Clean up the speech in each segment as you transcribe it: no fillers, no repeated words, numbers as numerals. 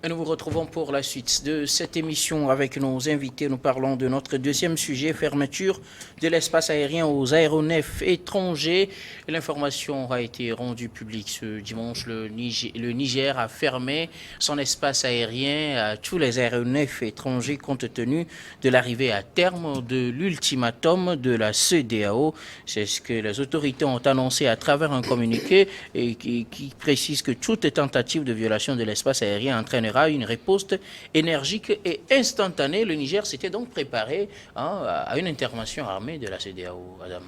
Et nous vous retrouvons pour la suite de cette émission avec nos invités. Nous parlons de notre deuxième sujet, fermeture de l'espace aérien aux aéronefs étrangers. L'information a été rendue publique ce dimanche. Le Niger a fermé son espace aérien à tous les aéronefs étrangers compte tenu de l'arrivée à terme de l'ultimatum de la CEDEAO. C'est ce que les autorités ont annoncé à travers un communiqué et qui précise que toute tentative de violation de l'espace aérien entraînera une riposte énergique et instantanée. Le Niger s'était donc préparé à une intervention armée de la CEDEAO, Adam.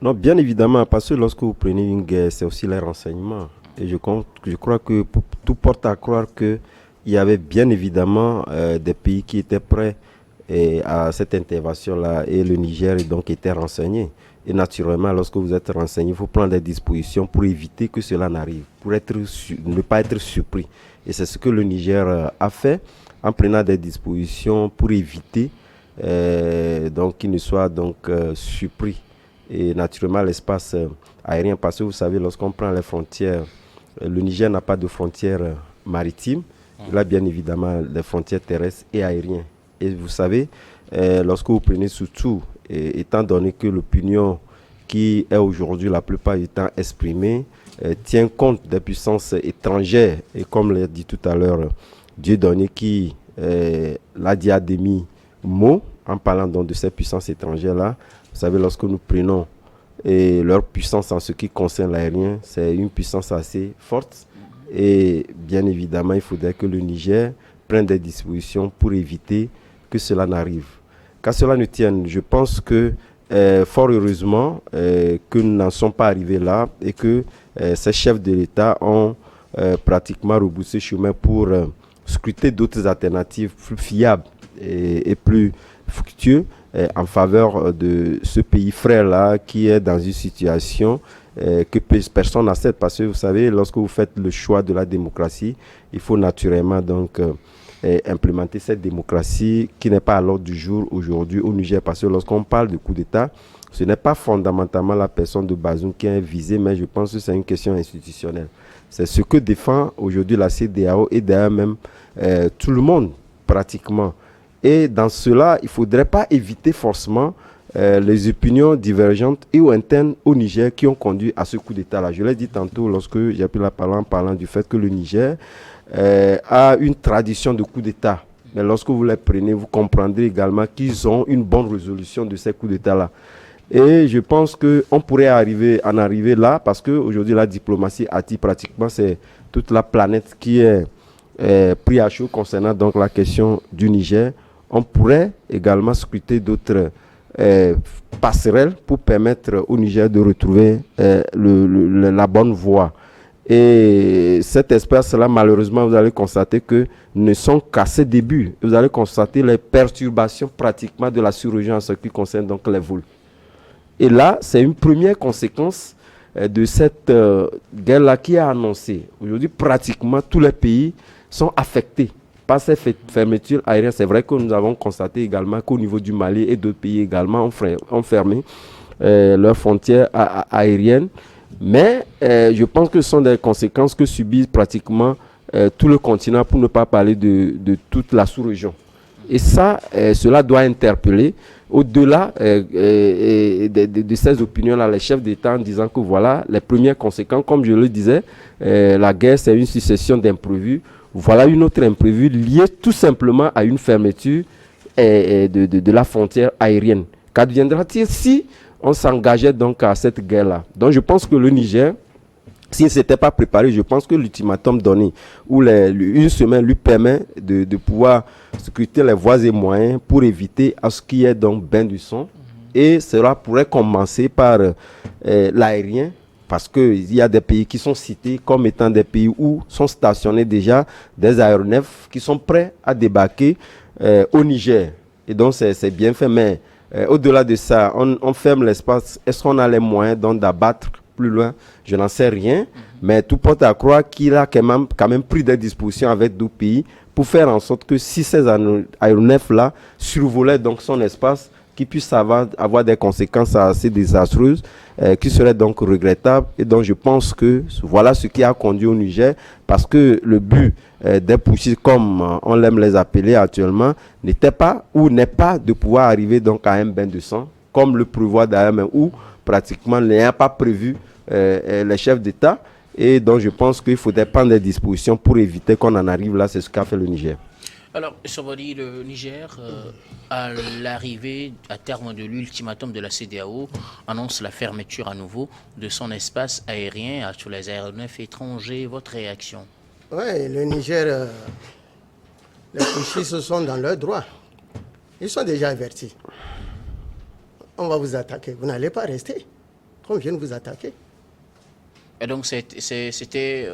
Non, bien évidemment, parce que lorsque vous prenez une guerre, c'est aussi les renseignements. Et je crois que tout porte à croire qu'il y avait bien évidemment des pays qui étaient prêts à cette intervention-là, et le Niger donc était renseigné. Et naturellement, lorsque vous êtes renseigné, il faut prendre des dispositions pour éviter que cela n'arrive, pour ne pas être surpris. Et c'est ce que le Niger a fait en prenant des dispositions pour éviter qu'il ne soit surpris. Et naturellement, l'espace aérien, parce que vous savez, lorsqu'on prend les frontières, le Niger n'a pas de frontières maritimes. Il a bien évidemment des frontières terrestres et aériennes. Et vous savez, lorsque vous prenez surtout, étant donné que l'opinion qui est aujourd'hui la plupart du temps exprimée tient compte des puissances étrangères, et comme l'a dit tout à l'heure Dieudonné qui l'a dit à demi-mot en parlant donc de ces puissances étrangères-là. Vous savez, lorsque nous prenons leur puissance en ce qui concerne l'aérien, c'est une puissance assez forte, et bien évidemment il faudrait que le Niger prenne des dispositions pour éviter que cela n'arrive. Qu'à cela ne tienne, je pense que fort heureusement que nous n'en sommes pas arrivés là, et que ces chefs de l'État ont pratiquement rebroussé chemin pour scruter d'autres alternatives plus fiables et plus fructueuses en faveur de ce pays frère-là qui est dans une situation que personne n'accepte. Parce que vous savez, lorsque vous faites le choix de la démocratie, il faut naturellement donc implémenter cette démocratie qui n'est pas à l'ordre du jour aujourd'hui au Niger. Parce que lorsqu'on parle de coup d'État, ce n'est pas fondamentalement la personne de Bazoum qui est visée, mais je pense que c'est une question institutionnelle. C'est ce que défend aujourd'hui la CEDEAO et d'ailleurs même tout le monde pratiquement. Et dans cela, il ne faudrait pas éviter forcément les opinions divergentes et ou internes au Niger qui ont conduit à ce coup d'État-là. Je l'ai dit tantôt lorsque j'ai pris la parole en parlant du fait que le Niger a une tradition de coup d'État. Mais lorsque vous les prenez, vous comprendrez également qu'ils ont une bonne résolution de ces coups d'État-là. Et je pense qu'on pourrait en arriver là, parce qu'aujourd'hui, la diplomatie attire pratiquement, c'est toute la planète qui est prise à chaud concernant donc la question du Niger. On pourrait également scruter d'autres passerelles pour permettre au Niger de retrouver la bonne voie. Et cet espace-là, malheureusement, vous allez constater que ne sont qu'à ses débuts. Vous allez constater les perturbations pratiquement de la sur-région en ce qui concerne donc les vols. Et là, c'est une première conséquence de cette guerre-là qui est annoncée. Aujourd'hui, pratiquement tous les pays sont affectés par ces fermetures aériennes. C'est vrai que nous avons constaté également qu'au niveau du Mali et d'autres pays également ont fermé leurs frontières aériennes. Mais je pense que ce sont des conséquences que subit pratiquement tout le continent, pour ne pas parler de toute la sous-région. Et ça, cela doit interpeller au-delà de ces opinions-là, les chefs d'État en disant que voilà, les premières conséquences, comme je le disais, la guerre c'est une succession d'imprévus. Voilà une autre imprévue liée tout simplement à une fermeture de la frontière aérienne. Qu'adviendra-t-il si on s'engageait donc à cette guerre-là? Donc je pense que le Niger, s'il ne s'était pas préparé, je pense que l'ultimatum donné, où une semaine lui permet de pouvoir scruter les voies et moyens pour éviter à ce qu'il y ait donc bain du sang. Et cela pourrait commencer par l'aérien, parce qu'il y a des pays qui sont cités comme étant des pays où sont stationnés déjà des aéronefs qui sont prêts à débarquer au Niger. Et donc c'est bien fait, mais au-delà de ça, on ferme l'espace. Est-ce qu'on a les moyens donc d'abattre plus loin? Je n'en sais rien, mais tout porte à croire qu'il a quand même pris des dispositions avec d'autres pays pour faire en sorte que si ces aéronefs-là survolaient donc son espace, qu'ils puissent avoir des conséquences assez désastreuses, qui seraient donc regrettables. Et donc je pense que voilà ce qui a conduit au Niger, parce que le but des pushistes, comme on l'aime les appeler actuellement, n'était pas ou n'est pas de pouvoir arriver donc à un bain de sang, comme le prévoit d'ailleurs, ou pratiquement n'ayant pas prévu les chefs d'État. Et donc je pense qu'il faudrait prendre des dispositions pour éviter qu'on en arrive là. C'est ce qu'a fait le Niger. Alors, Sobali, le Niger, à l'arrivée, à terme de l'ultimatum de la CEDEAO, annonce la fermeture à nouveau de son espace aérien à tous les aéronefs étrangers. Votre réaction? Oui, le Niger, les pushistes sont dans leurs droits. Ils sont déjà avertis. On va vous attaquer. Vous n'allez pas rester. On vient de vous attaquer. Et donc, c'était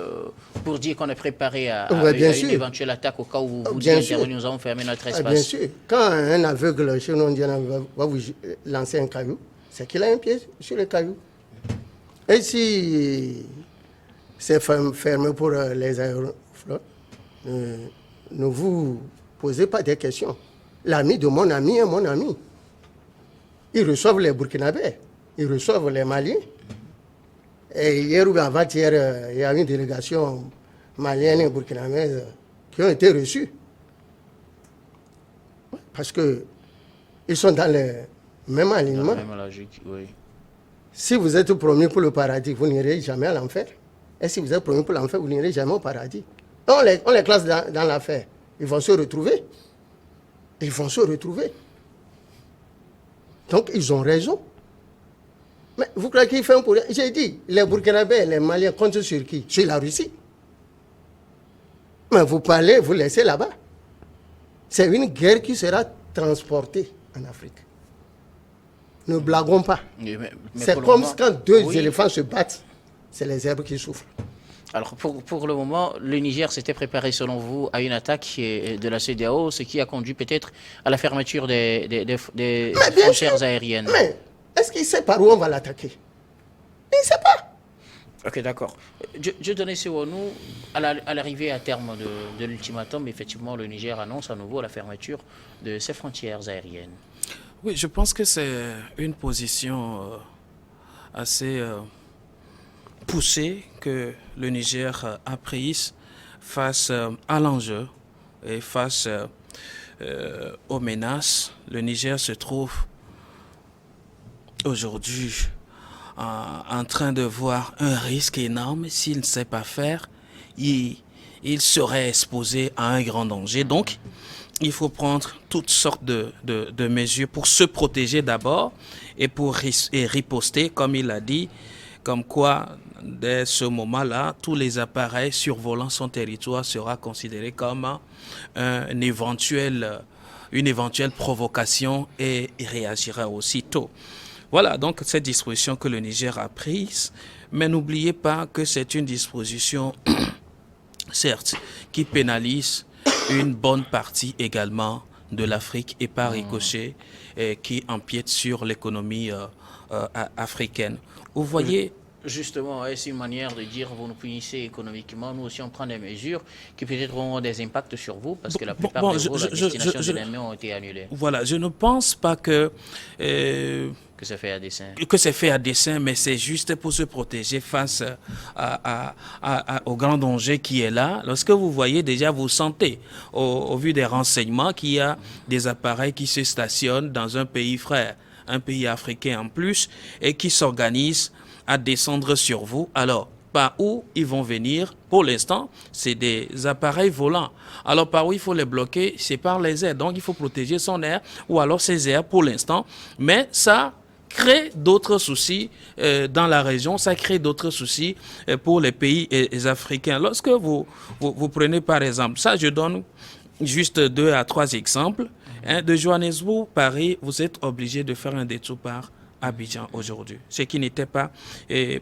pour dire qu'on est préparé à une éventuelle attaque au cas où vous dites que nous avons fermé notre espace. Bien sûr. Quand un aveugle chez nous va vous lancer un caillou, c'est qu'il a un pied sur le caillou. Et si c'est fermé pour les aéroflottes, ne vous posez pas des questions. L'ami de mon ami est mon ami. Ils reçoivent les Burkinabés, ils reçoivent les Maliens. Et hier ou avant-hier, il y a une délégation malienne et burkinabèse qui ont été reçus. Parce qu'ils sont dans le même alignement. Même logique, oui. Si vous êtes promis pour le paradis, vous n'irez jamais à l'enfer. Et si vous êtes promis pour l'enfer, vous n'irez jamais au paradis. On les classe dans l'affaire. Ils vont se retrouver. Ils vont se retrouver. Donc, ils ont raison. Mais vous croyez qu'ils font pour rien? J'ai dit, les Burkinabés et les Maliens comptent sur qui? Sur la Russie. Mais vous parlez, vous laissez là-bas. C'est une guerre qui sera transportée en Afrique. Ne blaguons pas. C'est comme quand deux éléphants se battent. C'est les herbes qui souffrent. Alors, pour le moment, le Niger s'était préparé, selon vous, à une attaque de la CEDEAO, ce qui a conduit peut-être à la fermeture des frontières aériennes. Mais est-ce qu'il sait par où on va l'attaquer? Il ne sait pas. Ok, d'accord. Dieudonné Sewonou, à l'arrivée à terme de l'ultimatum, effectivement, le Niger annonce à nouveau la fermeture de ses frontières aériennes. Oui, je pense que c'est une position assez poussée que le Niger a prise face à l'enjeu et face aux menaces. Le Niger se trouve aujourd'hui en train de voir un risque énorme. S'il ne sait pas faire, il serait exposé à un grand danger. Donc, il faut prendre toutes sortes de mesures pour se protéger d'abord et pour riposter, comme il a dit, comme quoi, dès ce moment-là, tous les appareils survolant son territoire sera considéré comme une éventuelle provocation et il réagira aussitôt. Voilà donc cette disposition que le Niger a prise, mais n'oubliez pas que c'est une disposition, certes, qui pénalise une bonne partie également de l'Afrique et par ricochet qui empiète sur l'économie africaine. Vous voyez... Justement, c'est une manière de dire vous nous punissez économiquement, nous aussi on prend des mesures qui peut-être auront des impacts sur vous parce que la plupart de vos destinations de l'année ont été annulées. Voilà, je ne pense pas que c'est fait à dessein. Que c'est fait à dessein, mais c'est juste pour se protéger face au grand danger qui est là. Lorsque vous voyez déjà, vous sentez au vu des renseignements qu'il y a des appareils qui se stationnent dans un pays frère, un pays africain en plus, et qui s'organisent à descendre sur vous. Alors, par où ils vont venir? Pour l'instant, c'est des appareils volants. Alors, par où il faut les bloquer? C'est par les airs. Donc, il faut protéger son air ou alors ses airs pour l'instant. Mais ça crée d'autres soucis dans la région. Ça crée d'autres soucis pour les pays africains. Lorsque vous prenez par exemple, ça je donne juste 2 à 3 exemples. De Johannesburg, Paris, vous êtes obligé de faire un détour par Abidjan aujourd'hui, ce qui n'était pas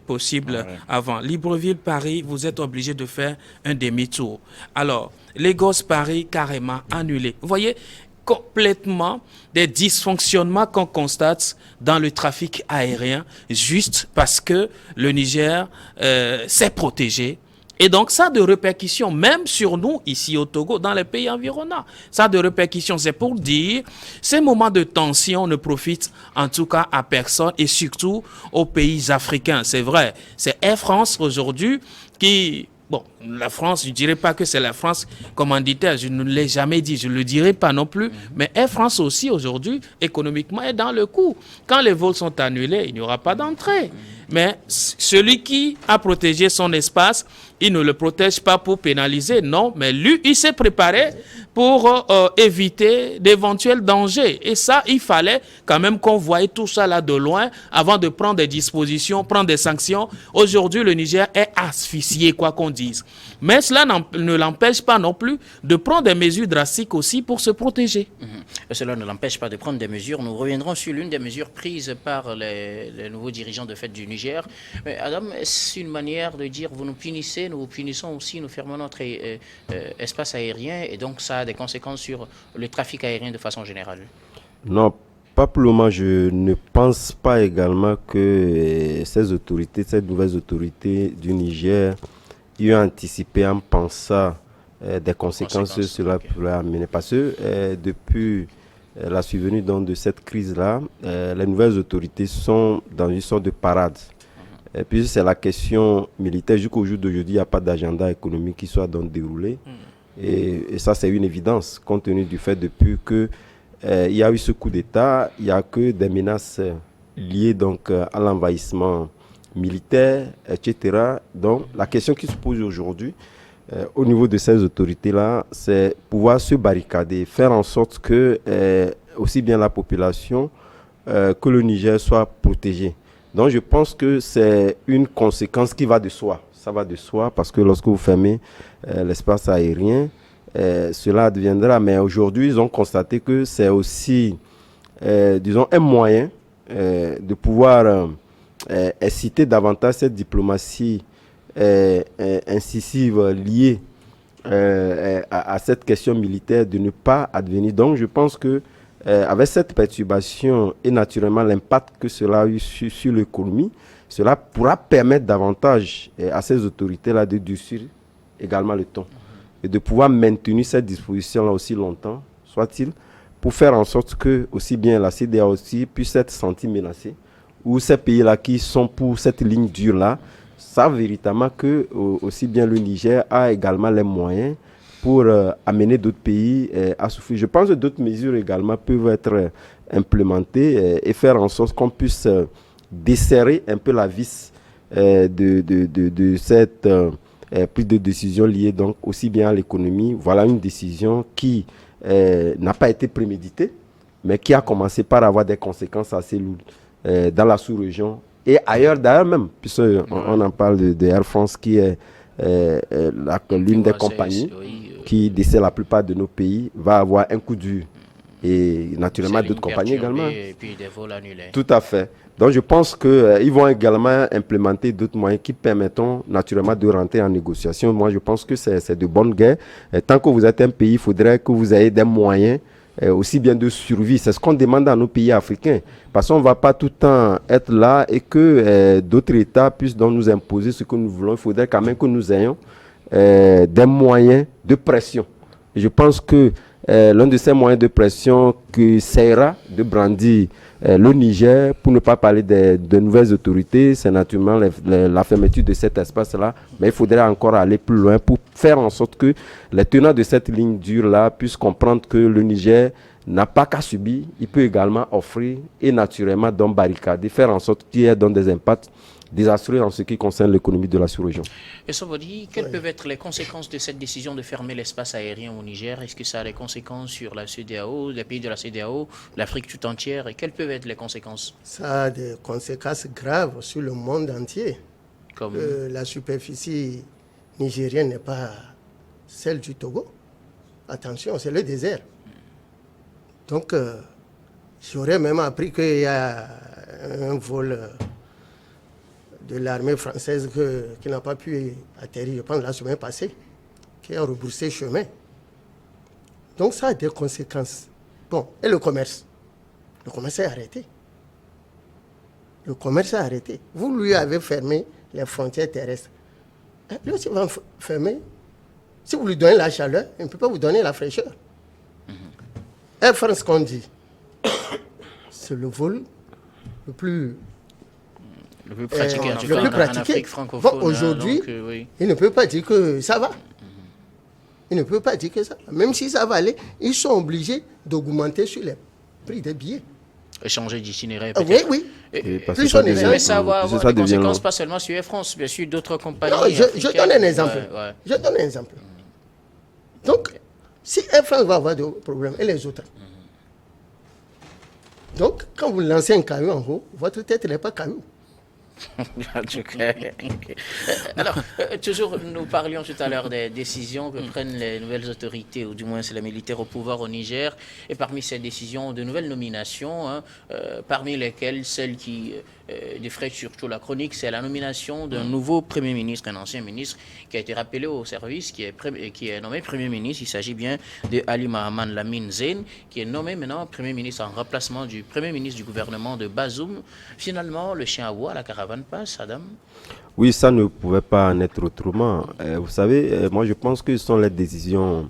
possible avant. Libreville, Paris, vous êtes obligé de faire un demi-tour. Alors, Lagos, Paris, carrément annulé. Vous voyez complètement des dysfonctionnements qu'on constate dans le trafic aérien juste parce que le Niger s'est protégé. Et donc, ça a de répercussions, même sur nous, ici au Togo, dans les pays environnants. Ça a de répercussions. C'est pour dire, ces moments de tension ne profitent en tout cas à personne et surtout aux pays africains. C'est vrai. C'est Air France aujourd'hui qui bon, la France, je ne dirais pas que c'est la France commanditaire, je ne l'ai jamais dit, je ne le dirai pas non plus, mais Air France aussi aujourd'hui, économiquement, est dans le coup. Quand les vols sont annulés, il n'y aura pas d'entrée. Mais celui qui a protégé son espace, il ne le protège pas pour pénaliser, non, mais lui, il s'est préparé pour éviter d'éventuels dangers. Et ça, il fallait quand même qu'on voie tout ça là de loin avant de prendre des dispositions, prendre des sanctions. Aujourd'hui, le Niger est asphyxié, quoi qu'on dise. Mais cela ne l'empêche pas non plus de prendre des mesures drastiques aussi pour se protéger. Cela ne l'empêche pas de prendre des mesures. Nous reviendrons sur l'une des mesures prises par les nouveaux dirigeants de fait du Niger. Mais Adam, est-ce une manière de dire vous nous punissez, nous vous punissons aussi, nous fermons notre espace aérien et donc ça a des conséquences sur le trafic aérien de façon générale? Non, pas pour le moment. Je ne pense pas également que ces autorités, ces nouvelles autorités du Niger, aient anticipé en pensant des conséquences que cela pourrait amener. Parce que depuis la survenue de cette crise-là, les nouvelles autorités sont dans une sorte de parade. Et puis c'est la question militaire. Jusqu'au jour d'aujourd'hui, il n'y a pas d'agenda économique qui soit donc déroulé. Et ça, c'est une évidence, compte tenu du fait depuis que il y a eu ce coup d'État, il n'y a que des menaces liées donc à l'envahissement militaire, etc. Donc la question qui se pose aujourd'hui, au niveau de ces autorités-là, c'est pouvoir se barricader, faire en sorte que aussi bien la population que le Niger soit protégé. Donc je pense que c'est une conséquence qui va de soi. Ça va de soi parce que lorsque vous fermez l'espace aérien, cela deviendra. Mais aujourd'hui, ils ont constaté que c'est aussi, disons, un moyen de pouvoir inciter davantage cette diplomatie incisive liée à cette question militaire de ne pas advenir. Donc je pense que avec cette perturbation et naturellement l'impact que cela a eu sur l'économie, cela pourra permettre davantage à ces autorités-là de durcir également le ton et de pouvoir maintenir cette disposition-là aussi longtemps, soit-il, pour faire en sorte que aussi bien la CEDEAO aussi puisse être sentie menacée, ou ces pays-là qui sont pour cette ligne dure-là savent véritablement que aussi bien le Niger a également les moyens pour amener d'autres pays à souffrir. Je pense que d'autres mesures également peuvent être implémentées et faire en sorte qu'on puisse desserrer un peu la vis de cette prise de décision liée donc aussi bien à l'économie. Voilà une décision qui n'a pas été préméditée, mais qui a commencé par avoir des conséquences assez lourdes dans la sous-région et ailleurs d'ailleurs même, puisqu'on en parle de Air France qui est l'une des compagnies qui dessert la plupart de nos pays, va avoir un coup dur. Et naturellement d'autres compagnies également. Et puis des vols annulés. Tout à fait. Donc je pense qu'ils vont également implémenter d'autres moyens qui permettront naturellement de rentrer en négociation. Moi je pense que c'est de bonne guerre. Tant que vous êtes un pays, il faudrait que vous ayez des moyens aussi bien de survie. C'est ce qu'on demande à nos pays africains. Parce qu'on ne va pas tout le temps être là et que d'autres États puissent donc nous imposer ce que nous voulons. Il faudrait quand même que nous ayons des moyens de pression. Et je pense que l'un de ces moyens de pression que essaiera de brandir le Niger, pour ne pas parler de nouvelles autorités, c'est naturellement la fermeture de cet espace-là. Mais il faudrait encore aller plus loin pour faire en sorte que les tenants de cette ligne dure-là puissent comprendre que le Niger n'a pas qu'à subir, il peut également offrir et naturellement donc barricader, faire en sorte qu'il y ait donc des impacts désastreux en ce qui concerne l'économie de la sous-région. Et ça veut dire, quelles peuvent être les conséquences de cette décision de fermer l'espace aérien au Niger? Est-ce que ça a des conséquences sur la CEDEAO, les pays de la CEDEAO, l'Afrique tout entière? Et quelles peuvent être les conséquences? Ça a des conséquences graves sur le monde entier. Comme La superficie nigérienne n'est pas celle du Togo. Attention, c'est le désert. Donc, j'aurais même appris qu'il y a un vol de l'armée française qui n'a pas pu atterrir, je pense, la semaine passée, qui a rebroussé chemin. Donc ça a des conséquences. Bon, et le commerce? Le commerce est arrêté. Le commerce est arrêté. Vous lui avez fermé les frontières terrestres. Lui aussi va fermer. Si vous lui donnez la chaleur, il ne peut pas vous donner la fraîcheur. Air France, qu'on dit, c'est le vol le plus Le plus pratiqué, en tout le cas, plus en pratiqué. Afrique francophone. Bon, aujourd'hui, oui. il ne peut pas dire que ça va. Il ne peut pas dire que ça va. Même si ça va aller, ils sont obligés d'augmenter sur les prix des billets. Changer d'itinéraire, Oui, peut-être. oui. Et parce Plus que ça on est devient- jeune, Mais ça va avoir ça des devient conséquences long. pas seulement sur Air France, mais sur d'autres compagnies. Non, je africaines. donne un exemple. Ouais. Je donne un exemple. Donc, si Air France va avoir des problèmes, et les autres. Donc, quand vous lancez un caillou en haut, votre tête n'est pas caillou. En tout cas, ok. Alors, toujours, nous parlions tout à l'heure des décisions que prennent les nouvelles autorités, ou du moins c'est les militaires au pouvoir au Niger. Et parmi ces décisions, de nouvelles nominations, parmi lesquelles celle qui défraie surtout la chronique, c'est la nomination d'un nouveau Premier ministre, un ancien ministre qui a été rappelé au service, qui est nommé Premier ministre. Il s'agit bien de Ali Mahaman Lamine Zain, qui est nommé maintenant Premier ministre en remplacement du Premier ministre du gouvernement de Bazoum. Finalement, le chien aboie, la caravane passe, Adam. Oui, ça ne pouvait pas en être autrement. Vous savez, moi je pense que ce sont les décisions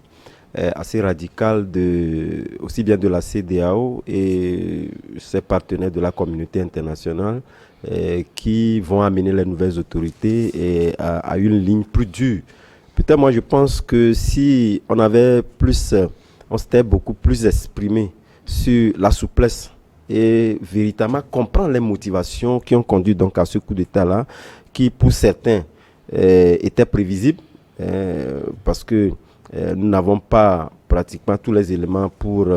assez radicales aussi bien de la CEDEAO et ses partenaires de la communauté internationale qui vont amener les nouvelles autorités à une ligne plus dure. Peut-être moi je pense que si on s'était beaucoup plus exprimé sur la souplesse et véritablement comprendre les motivations qui ont conduit donc à ce coup d'État-là, qui pour certains était prévisible, parce que nous n'avons pas pratiquement tous les éléments pour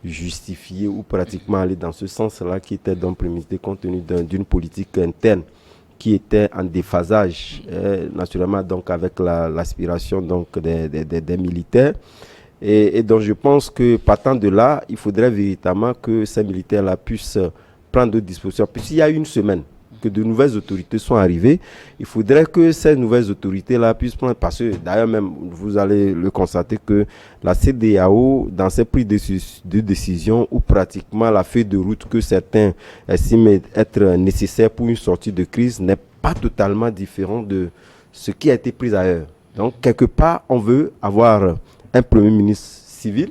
justifier ou pratiquement aller dans ce sens-là, qui était donc prémédité compte tenu d'une politique interne qui était en déphasage, naturellement donc avec l'aspiration donc des militaires. Et donc je pense que partant de là, il faudrait véritablement que ces militaires-là puissent prendre d'autres dispositions. Puisqu'il y a une semaine que de nouvelles autorités sont arrivées, il faudrait que ces nouvelles autorités-là puissent prendre, parce que d'ailleurs même vous allez le constater que la CEDEAO, dans ses prises de décision ou pratiquement la feuille de route que certains estiment être nécessaire pour une sortie de crise n'est pas totalement différent de ce qui a été pris ailleurs. Donc quelque part, on veut avoir un Premier ministre civil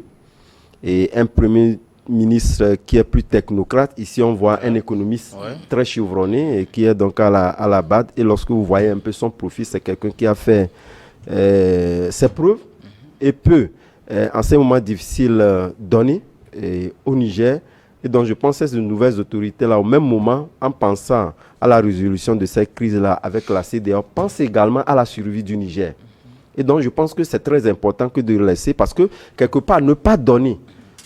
et un Premier ministre qui est plus technocrate. Ici, on voit un économiste très chevronné et qui est donc à la BAD. Et lorsque vous voyez un peu son profil, c'est quelqu'un qui a fait ses preuves et peut, en ces moments difficiles, donner au Niger. Et donc, je pense que ces nouvelles autorités-là, au même moment, en pensant à la résolution de cette crise-là avec la CEDEAO, pensent également à la survie du Niger. Et donc, je pense que c'est très important que de laisser, parce que, quelque part, ne pas donner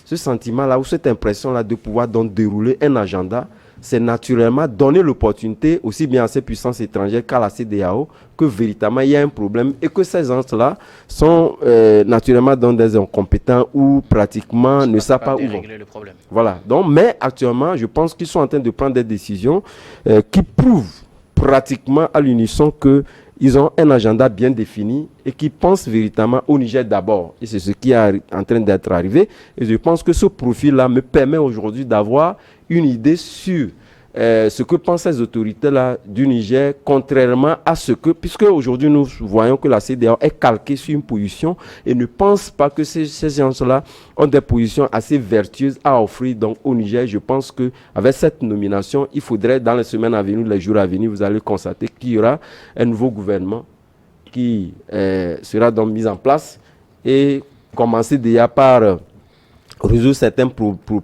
ce sentiment-là ou cette impression-là de pouvoir donc dérouler un agenda, c'est naturellement donner l'opportunité aussi bien à ces puissances étrangères qu'à la CEDEAO que véritablement il y a un problème et que ces gens-là sont naturellement dans des incompétents ou pratiquement ne savent pas où vont. Régler le problème. Voilà. Donc, mais actuellement, je pense qu'ils sont en train de prendre des décisions qui prouvent pratiquement à l'unisson que ils ont un agenda bien défini et qui pensent véritablement au Niger d'abord. Et c'est ce qui est en train d'être arrivé. Et je pense que ce profil-là me permet aujourd'hui d'avoir une idée sur ce que pensent ces autorités-là du Niger, contrairement à ce que, puisque aujourd'hui nous voyons que la CEDEAO est calquée sur une position et ne pense pas que ces gens-là ont des positions assez vertueuses à offrir donc au Niger. Je pense qu'avec cette nomination, il faudrait dans les semaines à venir, les jours à venir, vous allez constater qu'il y aura un nouveau gouvernement qui sera donc mis en place et commencer déjà par résoudre certains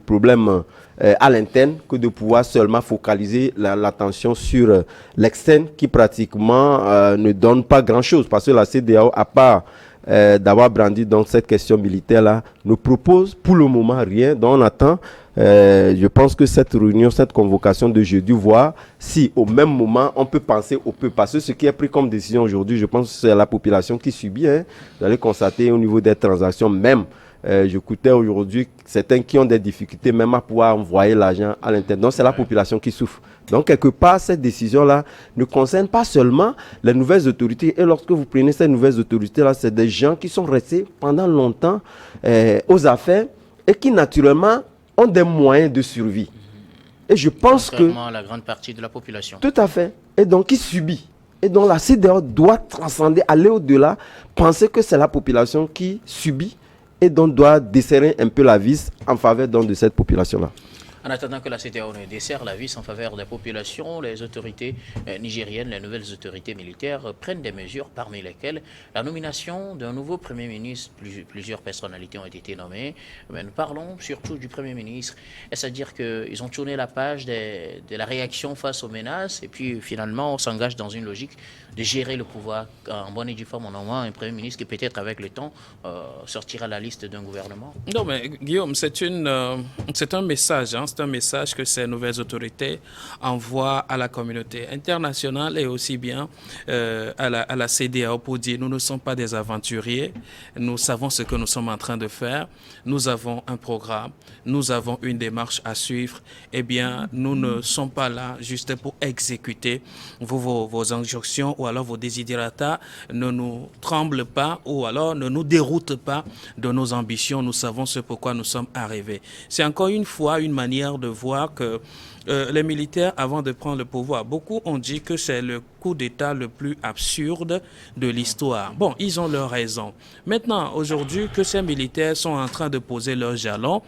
problèmes à l'interne que de pouvoir seulement focaliser l'attention sur l'externe qui pratiquement ne donne pas grand-chose parce que la CEDEAO, à part d'avoir brandi donc cette question militaire-là, ne propose pour le moment rien. Donc on attend, je pense que cette réunion, cette convocation de jeudi, voir si au même moment on peut penser au peuple. Parce que ce qui est pris comme décision aujourd'hui, je pense que c'est la population qui subit. Vous allez constater au niveau des transactions même. J'écoutais aujourd'hui certains qui ont des difficultés même à pouvoir envoyer l'argent à l'intérieur. Donc c'est la population qui souffre. Donc quelque part, cette décision-là ne concerne pas seulement les nouvelles autorités. Et lorsque vous prenez ces nouvelles autorités-là, c'est des gens qui sont restés pendant longtemps aux affaires et qui naturellement ont des moyens de survie. Et je pense que... la grande partie de la population. Tout à fait. Et donc qui subit. Et donc la CEDEAO doit transcender, aller au-delà, penser que c'est la population qui subit et donc doit desserrer un peu la vis en faveur donc de cette population-là. En attendant que la CEDEAO ne dessert la vis en faveur des populations, les autorités nigériennes, les nouvelles autorités militaires prennent des mesures, parmi lesquelles la nomination d'un nouveau Premier ministre. Plusieurs personnalités ont été nommées, mais nous parlons surtout du Premier ministre. Est-ce à dire qu'ils ont tourné la page de la réaction face aux menaces et puis finalement on s'engage dans une logique de gérer le pouvoir en bonne et due forme en envoyant un Premier ministre qui peut-être avec le temps sortira la liste d'un gouvernement? Non, mais Guillaume, c'est un message, hein, c'est un message que ces nouvelles autorités envoient à la communauté internationale et aussi bien à la CEDEAO pour dire nous ne sommes pas des aventuriers, nous savons ce que nous sommes en train de faire, nous avons un programme, nous avons une démarche à suivre, eh bien nous ne sommes pas là juste pour exécuter vos injonctions ou alors vos desiderata, ne nous tremblent pas ou alors ne nous déroutent pas de nos ambitions, nous savons ce pourquoi nous sommes arrivés. C'est encore une fois une manière de voir que les militaires, avant de prendre le pouvoir, beaucoup ont dit que c'est le coup d'État le plus absurde de l'histoire. Bon, ils ont leur raison. Maintenant, aujourd'hui, que ces militaires sont en train de poser leurs jalons,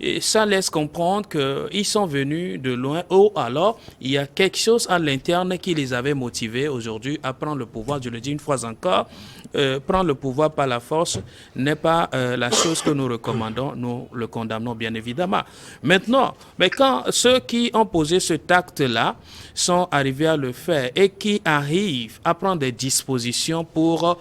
et ça laisse comprendre qu'ils sont venus de loin, ou alors il y a quelque chose à l'interne qui les avait motivés aujourd'hui à prendre le pouvoir. Je le dis une fois encore, prendre le pouvoir par la force n'est pas la chose que nous recommandons, nous le condamnons bien évidemment. Maintenant, mais quand ceux qui ont posé ce acte-là sont arrivés à le faire et qui arrivent à prendre des dispositions pour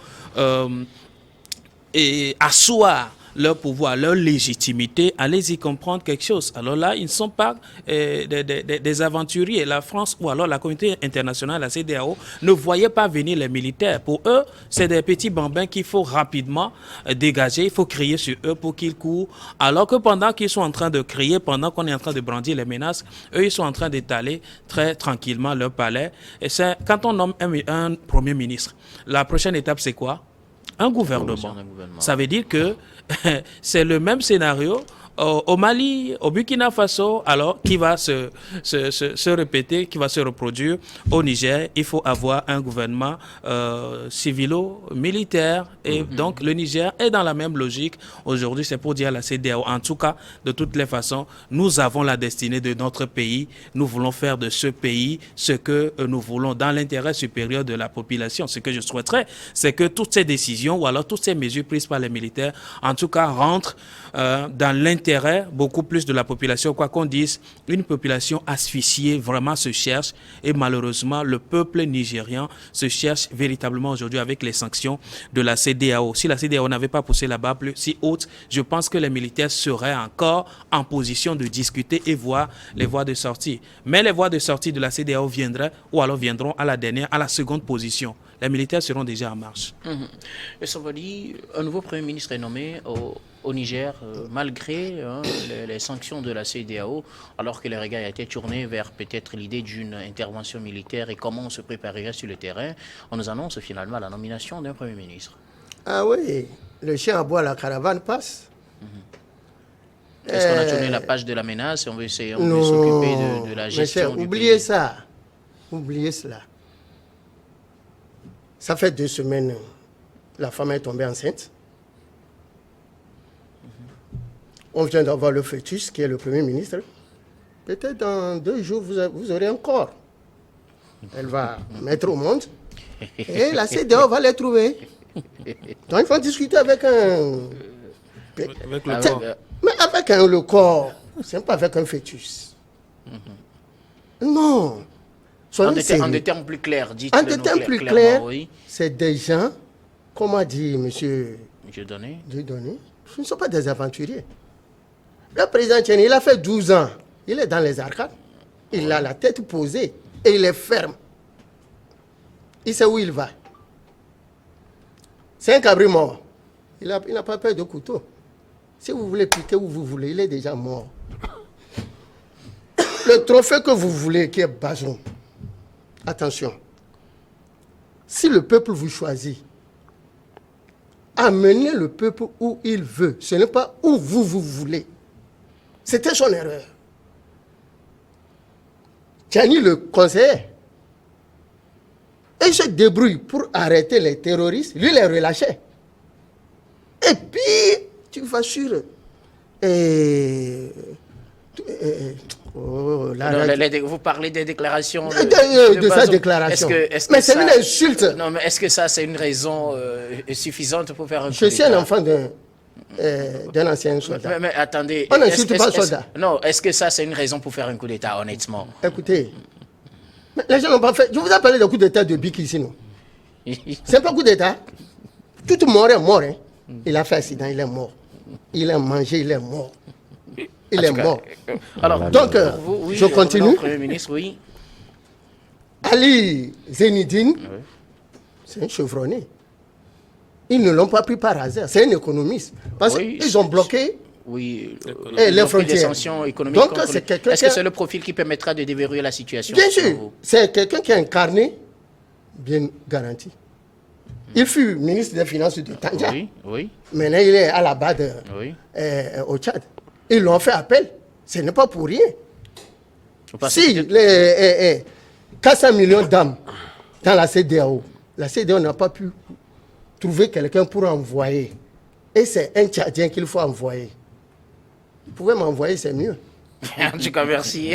asseoir leur pouvoir, leur légitimité, allez-y comprendre quelque chose. Alors là, ils ne sont pas des aventuriers. La France ou alors la communauté internationale, la CEDEAO, ne voyait pas venir les militaires. Pour eux, c'est des petits bambins qu'il faut rapidement dégager. Il faut crier sur eux pour qu'ils courent. Alors que pendant qu'ils sont en train de crier, pendant qu'on est en train de brandir les menaces, eux, ils sont en train d'étaler très tranquillement leur palais. Et c'est quand on nomme un Premier ministre, la prochaine étape, c'est quoi? Un gouvernement. Ça veut dire que c'est le même scénario au Mali, au Burkina Faso, alors qui va se répéter, qui va se reproduire au Niger. Il faut avoir un gouvernement civilo-militaire et donc le Niger est dans la même logique. Aujourd'hui, c'est pour dire à la CEDEAO, en tout cas, de toutes les façons, nous avons la destinée de notre pays. Nous voulons faire de ce pays ce que nous voulons dans l'intérêt supérieur de la population. Ce que je souhaiterais, c'est que toutes ces décisions ou alors toutes ces mesures prises par les militaires, en tout cas, rentrent dans l'intérêt beaucoup plus de la population. Quoi qu'on dise, une population asphyxiée vraiment se cherche et malheureusement, le peuple nigérian se cherche véritablement aujourd'hui avec les sanctions de la CEDEAO. Si la CEDEAO n'avait pas poussé la barre plus si haute, je pense que les militaires seraient encore en position de discuter et voir les voies de sortie. Mais les voies de sortie de la CEDEAO viendraient ou alors viendront à la seconde position. Les militaires seront déjà en marche. Et ça veut dire, un nouveau Premier ministre est nommé au Niger, malgré les sanctions de la CEDEAO, alors que les regards étaient tournés vers peut-être l'idée d'une intervention militaire et comment on se préparerait sur le terrain, on nous annonce finalement la nomination d'un Premier ministre. Ah oui, le chien aboie, la caravane passe. Est-ce qu'on a tourné la page de la menace et on veut s'occuper de la gestion du oubliez pays? ça. Oubliez cela. Ça fait 2 semaines, la femme est tombée enceinte. On vient d'avoir le fœtus, qui est le Premier ministre. Peut-être dans 2 jours, vous aurez un corps. Elle va mettre au monde. Et la CEDEAO va les trouver. Donc, il faut discuter avec un... Avec le corps. Mais avec le corps, c'est pas avec un fœtus. Non. En des termes plus clairs, en des termes plus clairs, oui. C'est des gens, comme a dit M. Dieudonné, ce ne sont pas des aventuriers. Le président Tchani, il a fait 12 ans. Il est dans les arcades. Il a la tête posée et il est ferme. Il sait où il va. C'est un cabri mort. Il n'a pas peur de couteau. Si vous voulez piquer où vous voulez, il est déjà mort. Le trophée que vous voulez, qui est Bazoum, attention, si le peuple vous choisit, amenez le peuple où il veut. Ce n'est pas où vous voulez. C'était son erreur. Tchani le conseillait. Et il se débrouille pour arrêter les terroristes. Lui, il les relâchait. Et puis, tu vas sur... Oh, Vous parlez des déclarations de sa Bazoum. déclaration. Mais c'est une insulte. Non, mais est-ce que ça, c'est une raison suffisante pour faire un coup Je suis un d'État? enfant d'un ancien soldat. Mais attendez. On n'insulte pas soldat. Non, est-ce que ça, c'est une raison pour faire un coup d'État, honnêtement? Écoutez, mais les gens n'ont pas fait. Je vous ai parlé de coup d'État de Biki ici, non? C'est pas coup d'État. Tout mort est mort. Hein. Il a fait accident, il est mort. Il a mangé, il est mort. Il est mort. Alors, donc, je continue. Premier ministre, oui. Ali Zenidine, c'est un chevronné. Ils ne l'ont pas pris par hasard. C'est un économiste. Parce qu'ils ont bloqué les frontières. Des sanctions économiques. Donc, c'est quelqu'un. Est-ce que c'est le profil qui permettra de déverrouiller la situation? Bien sûr. C'est quelqu'un qui a un carnet bien garanti. Il fut ministre des Finances de Tanja. Oui. Maintenant, il est à la BAD au Tchad. Ils l'ont fait appel. Ce n'est pas pour rien. Si les 400 millions d'âmes dans la CEDEAO n'a pas pu trouver quelqu'un pour envoyer. Et c'est un Tchadien qu'il faut envoyer. Vous pouvez m'envoyer, c'est mieux. En tout cas, merci.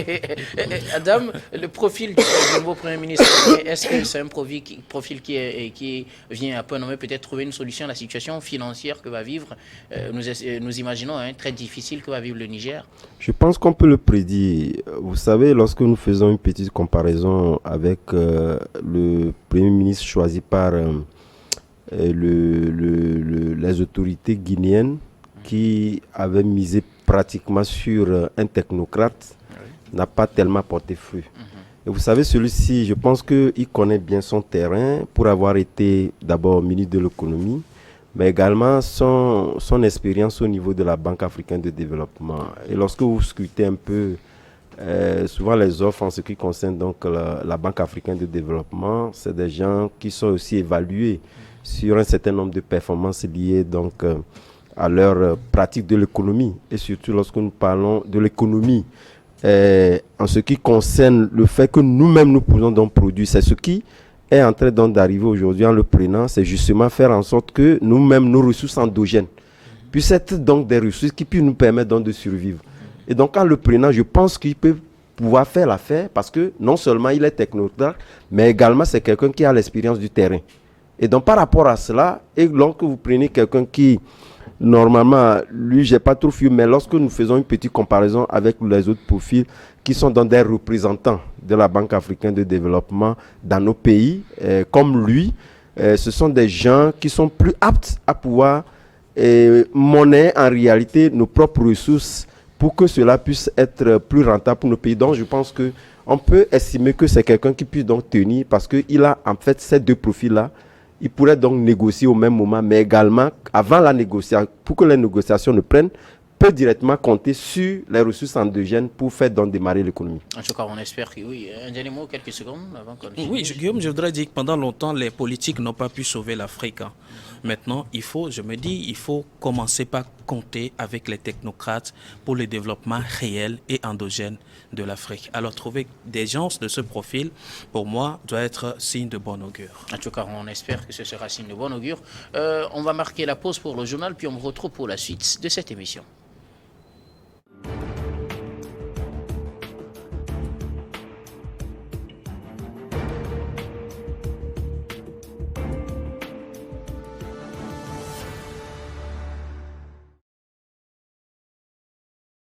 Adam, le profil du nouveau Premier ministre, est-ce que c'est un profil qui vient à peu nommer peut-être trouver une solution à la situation financière que va vivre, nous imaginons, très difficile que va vivre le Niger? Je pense qu'on peut le prédire. Vous savez, lorsque nous faisons une petite comparaison avec le Premier ministre choisi par les autorités guinéennes qui avaient misé pratiquement sur un technocrate, n'a pas tellement porté fruit. Et vous savez, celui-ci, je pense qu'il connaît bien son terrain pour avoir été d'abord ministre de l'économie, mais également son expérience au niveau de la Banque africaine de développement. Et lorsque vous scrutez un peu, souvent les offres en ce qui concerne donc la Banque africaine de développement, c'est des gens qui sont aussi évalués sur un certain nombre de performances liées donc à leur pratique de l'économie, et surtout lorsque nous parlons de l'économie en ce qui concerne le fait que nous-mêmes nous pouvons donc produire. C'est ce qui est en train d'arriver aujourd'hui en le prenant, c'est justement faire en sorte que nous-mêmes, nos ressources endogènes puissent être donc des ressources qui puissent nous permettre donc de survivre. Et donc en le prenant, je pense qu'il peut pouvoir faire l'affaire parce que non seulement il est technocrate, mais également c'est quelqu'un qui a l'expérience du terrain. Et donc par rapport à cela, et lorsque vous prenez quelqu'un qui normalement, lui, j'ai pas trop vu, mais lorsque nous faisons une petite comparaison avec les autres profils qui sont dans des représentants de la Banque africaine de développement dans nos pays, comme lui, ce sont des gens qui sont plus aptes à pouvoir monnaie en réalité nos propres ressources pour que cela puisse être plus rentable pour nos pays. Donc, je pense qu'on peut estimer que c'est quelqu'un qui puisse donc tenir parce qu'il a en fait ces deux profils-là. Il pourrait donc négocier au même moment, mais également, avant la négociation, pour que les négociations ne prennent, peut directement compter sur les ressources endogènes pour faire donc démarrer l'économie. En tout cas, on espère que oui. Un dernier mot, quelques secondes avant qu'on finisse. Oui, Guillaume, je voudrais dire que pendant longtemps, les politiques n'ont pas pu sauver l'Afrique. Maintenant, il faut commencer par compter avec les technocrates pour le développement réel et endogène de l'Afrique. Alors, trouver des gens de ce profil, pour moi, doit être signe de bon augure. En tout cas, on espère que ce sera signe de bon augure. On va marquer la pause pour le journal, puis on me retrouve pour la suite de cette émission.